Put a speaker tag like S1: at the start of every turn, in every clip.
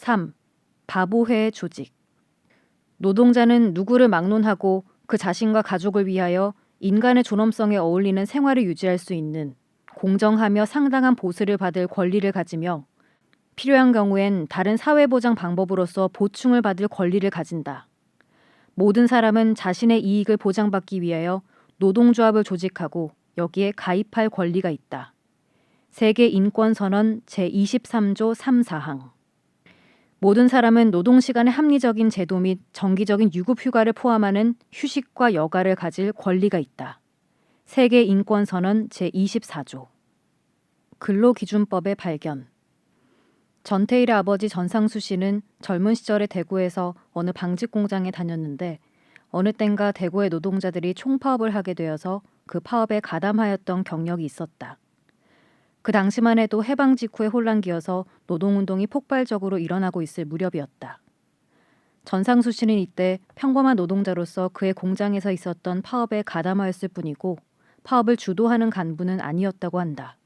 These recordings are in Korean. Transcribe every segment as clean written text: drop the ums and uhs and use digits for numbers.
S1: 3. 바보회 조직. 노동자는 누구를 막론하고 그 자신과 가족을 위하여 인간의 존엄성에 어울리는 생활을 유지할 수 있는 공정하며 상당한 보수를 받을 권리를 가지며 필요한 경우엔 다른 사회보장 방법으로서 보충을 받을 권리를 가진다. 모든 사람은 자신의 이익을 보장받기 위하여 노동조합을 조직하고 여기에 가입할 권리가 있다. 세계인권선언 제23조 3사항. 모든 사람은 노동시간의 합리적인 제도 및 정기적인 유급휴가를 포함하는 휴식과 여가를 가질 권리가 있다. 세계인권선언 제24조. 근로기준법의 발견. 전태일의 아버지 전상수 씨는 젊은 시절에 대구에서 어느 방직 공장에 다녔는데 어느 땐가 대구의 노동자들이 총파업을 하게 되어서 그 파업에 가담하였던 경력이 있었다. 그 당시만 해도 해방 직후의 혼란기여서 노동운동이 폭발적으로 일어나고 있을 무렵이었다. 전상수 씨는 이때 평범한 노동자로서 그의 공장에서 있었던 파업에 가담하였을 뿐이고 파업을 주도하는 간부는 아니었다고 한다.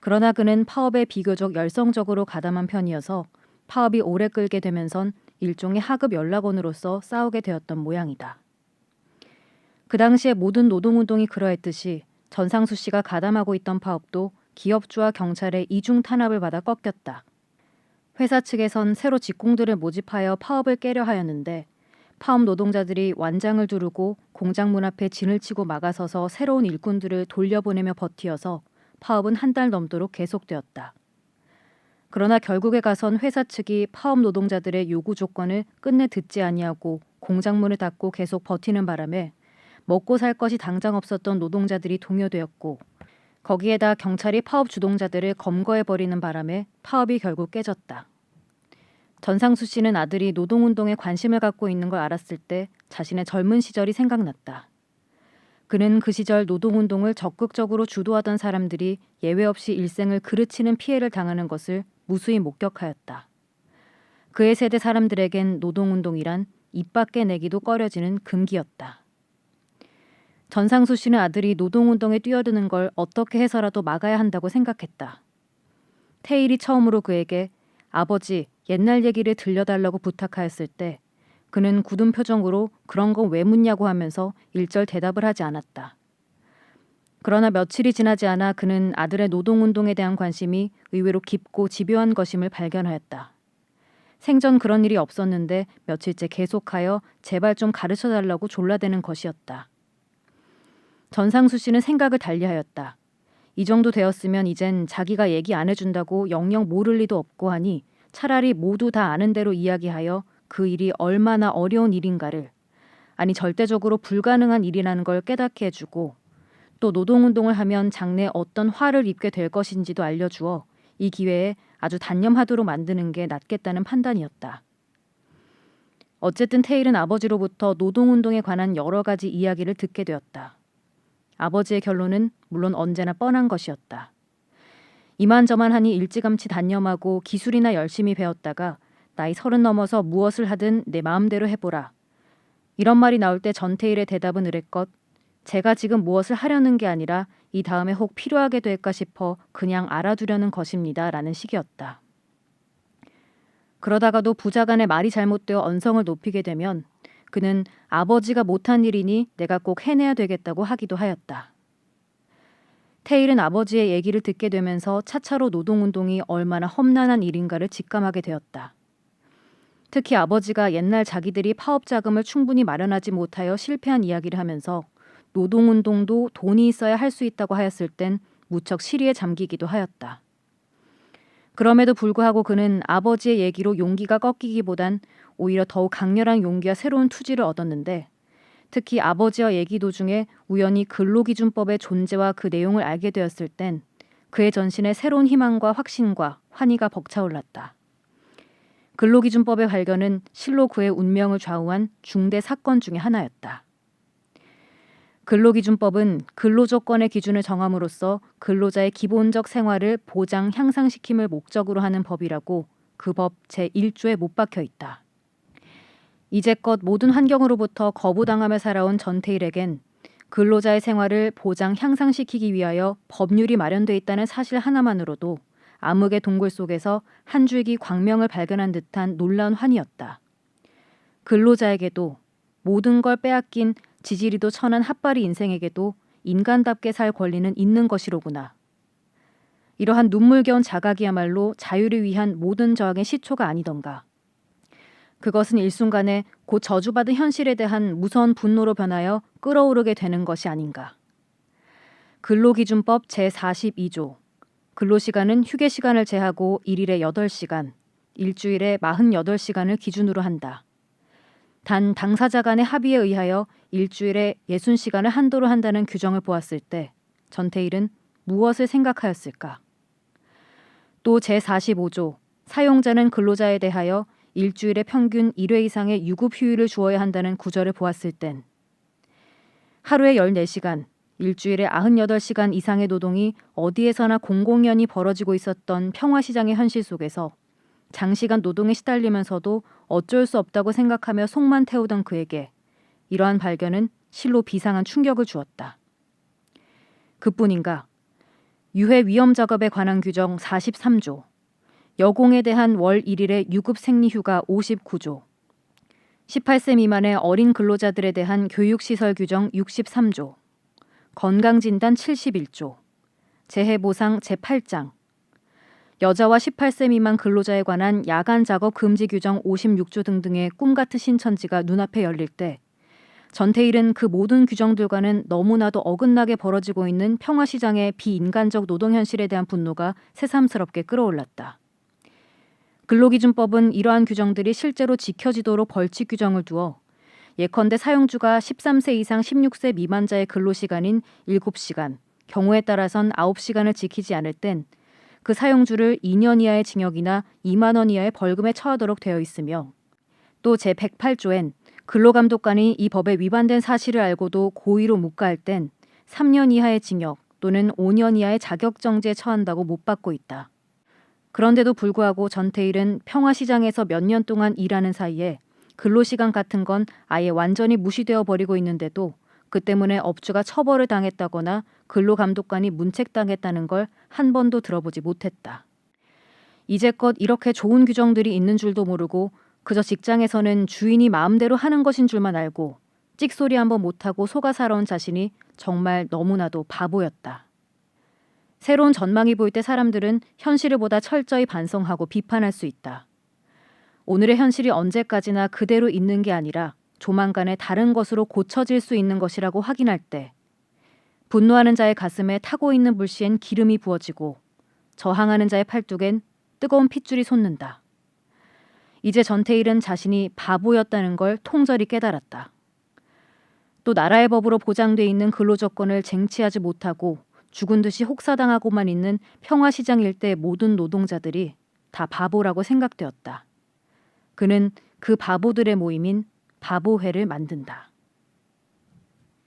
S1: 그러나 그는 파업에 비교적 열성적으로 가담한 편이어서 파업이 오래 끌게 되면선 일종의 하급 연락원으로서 싸우게 되었던 모양이다. 그 당시에 모든 노동운동이 그러했듯이 전상수 씨가 가담하고 있던 파업도 기업주와 경찰의 이중 탄압을 받아 꺾였다. 회사 측에선 새로 직공들을 모집하여 파업을 깨려 하였는데 파업 노동자들이 완장을 두르고 공장 문 앞에 진을 치고 막아서서 새로운 일꾼들을 돌려보내며 버티어서 파업은 한 달 넘도록 계속되었다. 그러나 결국에 가선 회사 측이 파업 노동자들의 요구 조건을 끝내 듣지 아니하고 공장 문을 닫고 계속 버티는 바람에 먹고 살 것이 당장 없었던 노동자들이 동요되었고 거기에다 경찰이 파업 주동자들을 검거해버리는 바람에 파업이 결국 깨졌다. 전상수 씨는 아들이 노동운동에 관심을 갖고 있는 걸 알았을 때 자신의 젊은 시절이 생각났다. 그는 그 시절 노동운동을 적극적으로 주도하던 사람들이 예외 없이 일생을 그르치는 피해를 당하는 것을 무수히 목격하였다. 그의 세대 사람들에겐 노동운동이란 입 밖에 내기도 꺼려지는 금기였다. 전상수 씨는 아들이 노동운동에 뛰어드는 걸 어떻게 해서라도 막아야 한다고 생각했다. 태일이 처음으로 그에게 아버지 옛날 얘기를 들려달라고 부탁하였을 때 그는 굳은 표정으로 그런 건 왜 묻냐고 하면서 일절 대답을 하지 않았다. 그러나 며칠이 지나지 않아 그는 아들의 노동운동에 대한 관심이 의외로 깊고 집요한 것임을 발견하였다. 생전 그런 일이 없었는데 며칠째 계속하여 제발 좀 가르쳐달라고 졸라대는 것이었다. 전상수 씨는 생각을 달리하였다. 이 정도 되었으면 이젠 자기가 얘기 안 해준다고 영영 모를 리도 없고 하니 차라리 모두 다 아는 대로 이야기하여 그 일이 얼마나 어려운 일인가를, 아니 절대적으로 불가능한 일이라는 걸 깨닫게 해주고 또 노동운동을 하면 장래에 어떤 화를 입게 될 것인지도 알려주어 이 기회에 아주 단념하도록 만드는 게 낫겠다는 판단이었다. 어쨌든 태일은 아버지로부터 노동운동에 관한 여러 가지 이야기를 듣게 되었다. 아버지의 결론은 물론 언제나 뻔한 것이었다. 이만저만 하니 일찌감치 단념하고 기술이나 열심히 배웠다가 나이 30 넘어서 무엇을 하든 내 마음대로 해보라. 이런 말이 나올 때 전태일의 대답은 이랬것. 제가 지금 무엇을 하려는 게 아니라 이 다음에 혹 필요하게 될까 싶어 그냥 알아두려는 것입니다. 라는 식이었다. 그러다가도 부자간의 말이 잘못되어 언성을 높이게 되면 그는 아버지가 못한 일이니 내가 꼭 해내야 되겠다고 하기도 하였다. 태일은 아버지의 얘기를 듣게 되면서 차차로 노동운동이 얼마나 험난한 일인가를 직감하게 되었다. 특히 아버지가 옛날 자기들이 파업 자금을 충분히 마련하지 못하여 실패한 이야기를 하면서 노동운동도 돈이 있어야 할 수 있다고 하였을 땐 무척 시리에 잠기기도 하였다. 그럼에도 불구하고 그는 아버지의 얘기로 용기가 꺾이기보단 오히려 더욱 강렬한 용기와 새로운 투지를 얻었는데 특히 아버지와 얘기 도중에 우연히 근로기준법의 존재와 그 내용을 알게 되었을 땐 그의 전신에 새로운 희망과 확신과 환희가 벅차올랐다. 근로기준법의 발견은 실로 그의 운명을 좌우한 중대 사건 중의 하나였다. 근로기준법은 근로조건의 기준을 정함으로써 근로자의 기본적 생활을 보장, 향상시킴을 목적으로 하는 법이라고 그 법 제1조에 못 박혀 있다. 이제껏 모든 환경으로부터 거부당하며 살아온 전태일에겐 근로자의 생활을 보장, 향상시키기 위하여 법률이 마련돼 있다는 사실 하나만으로도 암흑의 동굴 속에서 한 줄기 광명을 발견한 듯한 놀라운 환희였다. 근로자에게도 모든 걸 빼앗긴 지지리도 천한 핫바리 인생에게도 인간답게 살 권리는 있는 것이로구나. 이러한 눈물겨운 자각이야말로 자유를 위한 모든 저항의 시초가 아니던가. 그것은 일순간에 곧 저주받은 현실에 대한 무서운 분노로 변하여 끓어오르게 되는 것이 아닌가. 근로기준법 제42조. 근로시간은 휴게시간을 제하고 일일에 8시간, 일주일에 48시간을 기준으로 한다. 단 당사자 간의 합의에 의하여 일주일에 60시간을 한도로 한다는 규정을 보았을 때 전태일은 무엇을 생각하였을까? 또 제45조 사용자는 근로자에 대하여 일주일에 평균 1회 이상의 유급 휴일을 주어야 한다는 구절을 보았을 땐 하루에 14시간, 일주일에 98시간 이상의 노동이 어디에서나 공공연히 벌어지고 있었던 평화시장의 현실 속에서 장시간 노동에 시달리면서도 어쩔 수 없다고 생각하며 속만 태우던 그에게 이러한 발견은 실로 비상한 충격을 주었다. 그뿐인가? 유해 위험 작업에 관한 규정 43조, 여공에 대한 월 1일의 유급 생리휴가 59조, 18세 미만의 어린 근로자들에 대한 교육시설 규정 63조, 건강진단 71조, 재해보상 제8장, 여자와 18세 미만 근로자에 관한 야간 작업 금지 규정 56조 등등의 꿈같은 신천지가 눈앞에 열릴 때 전태일은 그 모든 규정들과는 너무나도 어긋나게 벌어지고 있는 평화시장의 비인간적 노동 현실에 대한 분노가 새삼스럽게 끌어올랐다. 근로기준법은 이러한 규정들이 실제로 지켜지도록 벌칙 규정을 두어 예컨대 사용주가 13세 이상 16세 미만자의 근로시간인 7시간, 경우에 따라선 9시간을 지키지 않을 땐 그 사용주를 2년 이하의 징역이나 2만 원 이하의 벌금에 처하도록 되어 있으며 또 제108조엔 근로감독관이 이 법에 위반된 사실을 알고도 고의로 묵과할 땐 3년 이하의 징역 또는 5년 이하의 자격정지에 처한다고 못 받고 있다. 그런데도 불구하고 전태일은 평화시장에서 몇 년 동안 일하는 사이에 근로시간 같은 건 아예 완전히 무시되어 버리고 있는데도 그 때문에 업주가 처벌을 당했다거나 근로감독관이 문책당했다는 걸 한 번도 들어보지 못했다. 이제껏 이렇게 좋은 규정들이 있는 줄도 모르고 그저 직장에서는 주인이 마음대로 하는 것인 줄만 알고 찍소리 한번 못하고 속아 살아온 자신이 정말 너무나도 바보였다. 새로운 전망이 보일 때 사람들은 현실을 보다 철저히 반성하고 비판할 수 있다. 오늘의 현실이 언제까지나 그대로 있는 게 아니라 조만간에 다른 것으로 고쳐질 수 있는 것이라고 확인할 때 분노하는 자의 가슴에 타고 있는 불씨엔 기름이 부어지고 저항하는 자의 팔뚝엔 뜨거운 핏줄이 솟는다. 이제 전태일은 자신이 바보였다는 걸 통절히 깨달았다. 또 나라의 법으로 보장돼 있는 근로조건을 쟁취하지 못하고 죽은 듯이 혹사당하고만 있는 평화시장 일대의 모든 노동자들이 다 바보라고 생각되었다. 그는 그 바보들의 모임인 바보회를 만든다.